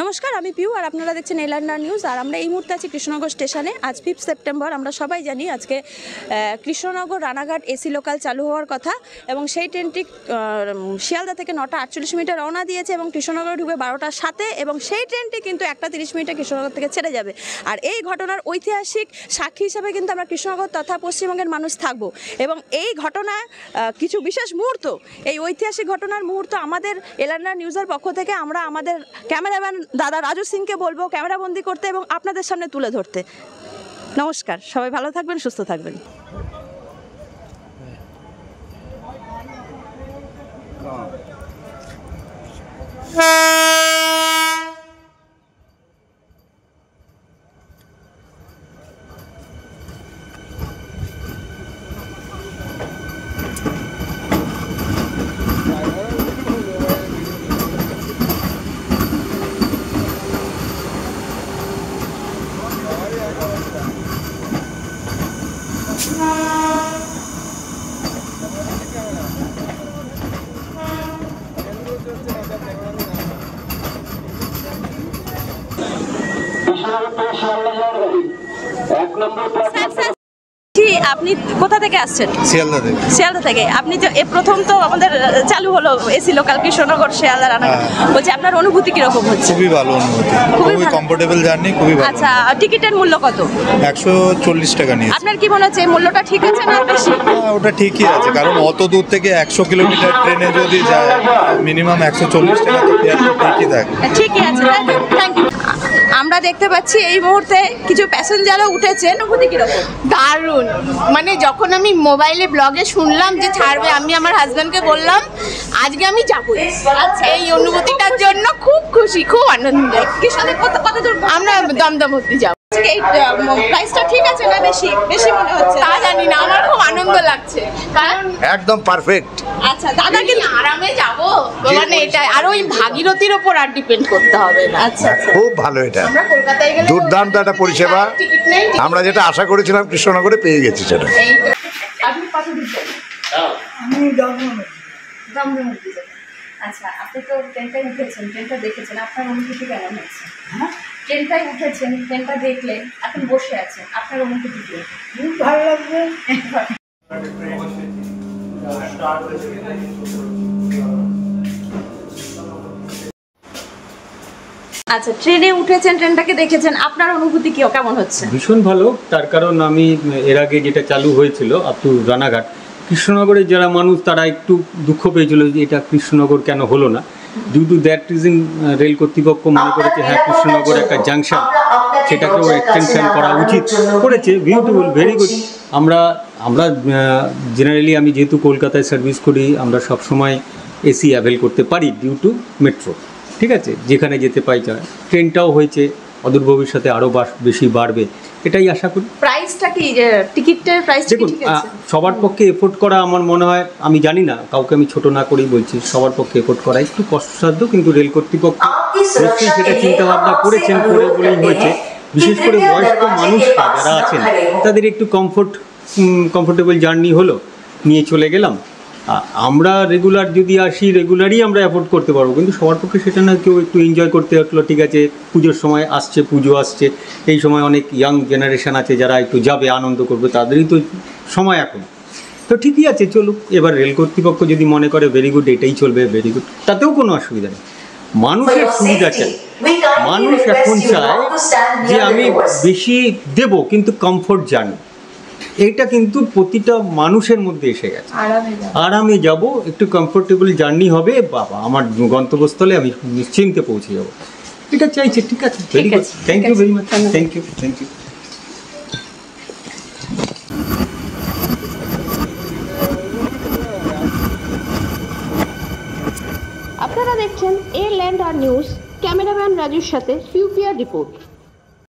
নমস্কার, আমি পিউ আর আপনারা দেখছেন এলান্ডার নিউজ। আর আমরা এই মুহূর্তে আছি কৃষ্ণনগর স্টেশনে। আজ 5 সেপ্টেম্বর। আমরা সবাই জানি আজকে কৃষ্ণনগর রানাঘাট এসি লোকাল চালু হওয়ার কথা এবং সেই ট্রেনটি শিয়ালদা থেকে 9টা 48 রওনা দিয়েছে এবং কৃষ্ণনগরে ঢুকবে 12টার 7 এবং সেই ট্রেনটি কিন্তু 1টা 30 কৃষ্ণনগর থেকে ছেড়ে যাবে। আর এই ঘটনার ঐতিহাসিক সাক্ষী হিসাবে কিন্তু আমরা কৃষ্ণনগর তথা পশ্চিমবঙ্গের মানুষ থাকব এবং এই ঘটনা কিছু বিশেষ মুহূর্ত, এই ঐতিহাসিক ঘটনার মুহূর্ত আমাদের এলান্ডার নিউজের পক্ষ থেকে আমরা আমাদের ক্যামেরাম্যান দাদা রাজু সিংকে বলবো ক্যামেরাবন্দি করতে এবং আপনাদের সামনে তুলে ধরতে। নমস্কার, সবাই ভালো থাকবেন, সুস্থ থাকবেন। আপনি কোথা থেকে আসছেন? শিয়ালদা থেকে। শিয়ালদা থেকে। আপনি তো প্রথম তো আমাদের চালু হলো এসি লোকাল কৃষ্ণনগর শিয়ালদা রানাঘাট, বলছি আপনার অনুভূতি কিরকম হচ্ছে? খুবই ভালো অনুভূতি, খুবই কমফোর্টেবল জার্নি, খুবই ভালো। আচ্ছা, টিকিটের মূল্য কত? 140 টাকা নিয়েছে। আপনার কি মনে হচ্ছে এই মূল্যটা ঠিক আছে না বেশি? ওটা ঠিকই আছে, কারণ অত দূর থেকে 100 কিলোমিটার ট্রেনে যদি যায় মিনিমাম 140 টাকা তো ঠিকই থাকে। ঠিকই আছে, থ্যাংক ইউ। আমরা দেখতে পাচ্ছি এই মুহূর্তে কিছু প্যাসেঞ্জারও উঠেছেন, অনুভূতি কিরকম? দারুণ, মানে যখন আমি মোবাইলে ব্লগে শুনলাম যে ছাড়বে, আমি আমার হাজব্যান্ডকে বললাম আজকে আমি যাবো। আচ্ছা, এই অনুভূতিটার জন্য খুব খুশি, খুব আনন্দ। কত দূর? আমরা দমদম অব্দি যাবো। এই প্রাইসটা ঠিক আছে না বেশি বেশি মনে হচ্ছে? তা জানি না, আমার খুব আনন্দ লাগছে কারণ একদম পারফেক্ট। আচ্ছা, দাদা কি আরামে যাবো, মানে এটা আর ওই ভাগীরথীর ওপর আর ডিপেন্ড করতে হবে না। আচ্ছা, খুব ভালো, এটা আমরা কলকাতায় গেলে দুর্দান্ত একটা পরিষেবা। আমরা যেটা আশা করেছিলাম কৃষ্ণনগরে পেয়ে গেছি সেটা। আপনি কত দিচ্ছেন? আমি দমদম। আচ্ছা, আপনি তো ট্রেনটাই উঠেছেন, ট্রেনটা দেখেছেন, আপনার অনুভূতি কেমন হচ্ছে? ট্রেনটাই উঠেছেন, ট্রেনটা দেখলেন, এখন বসে আছেন, আপনার অনুভূতি কি? খুব ভালো লাগবে। আচ্ছা, ট্রেনে উঠেছেন, ট্রেনটাকে দেখেছেন, আপনার অনুভূতি কি কেমন হচ্ছে? ভীষণ ভালো, তার কারণ আমি এর আগে যেটা চালু হয়েছিল আপ টু রানাঘাট, কৃষ্ণনগরের যারা মানুষ তারা একটু দুঃখ পেয়েছিল যে এটা কৃষ্ণনগর কেন হলো না। Due to that reason rail কর্তৃপক্ষ মনে করেছে হ্যাঁ কৃষ্ণনগর একটা জাংশন, সেটাকেও এক্সটেনশন করা উচিত, করেছে। Beautiful, very good. আমরা জেনারেলি আমি যেহেতু কলকাতায় সার্ভিস করি, আমরা সবসময় এসি অ্যাভেল করতে পারি ডিউ টু মেট্রো, ঠিক আছে, যেখানে যেতে পাই যায়। ট্রেনটাও হয়েছে, অদূর ভবিষ্যতে আরও বেশি বাড়বে, এটাই আশা করি। প্রাইসটা কি, টিকিটের প্রাইস দেখুন, সবার পক্ষে এফোর্ড করা আমার মনে হয়, আমি জানি না, কাউকে আমি ছোট না করেই বলছি, সবার পক্ষে এফোর্ড করা একটু কষ্টসাধ্য, কিন্তু রেল কর্তৃপক্ষ নিশ্চয়ই সেটা চিন্তাভাবনা করেছেন, করে বলেই হয়েছে। বিশেষ করে বয়স্ক মানুষরা যারা আছেন তাদের একটু কমফোর্টেবল জার্নি হলো, নিয়ে চলে গেলাম। আমরা রেগুলার যদি আসি, রেগুলারই আমরা অ্যাফোর্ড করতে পারবো, কিন্তু সবার পক্ষে সেটা না। কেউ একটু এনজয় করতে হলো, ঠিক আছে, পুজোর সময় আসছে, পুজো আসছে, এই সময় অনেক ইয়াং জেনারেশন আছে যারা একটু যাবে, আনন্দ করবে, তাদেরই তো সময় এখন। তো ঠিকই আছে, চলুক। এবার রেল কর্তৃপক্ষ যদি মনে করে ভেরি গুড, এটাই চলবে, ভেরি গুড, তাতেও কোনো অসুবিধা নেই। মানুষের সুবিধা চাই, মানুষ এখন চায় যে আমি বেশি দেব কিন্তু কমফোর্ট জানি, এইটা কিন্তু প্রতিটা মানুষের মধ্যে এসে গেছে। আরামে যাব, একটু কমফোর্টেবল জার্নি হবে, বাবা আমার গন্তব্যস্থলে আমি নিশ্চিন্তে পৌঁছে যাব, এটা চাইছে। ঠিক আছে, very good, thank you very much, thank you, thank you. আপনারা দেখছেন এলান্ডার নিউজ, ক্যামেরাম্যান রাজুর সাথে ফিউপিয়ার রিপোর্ট।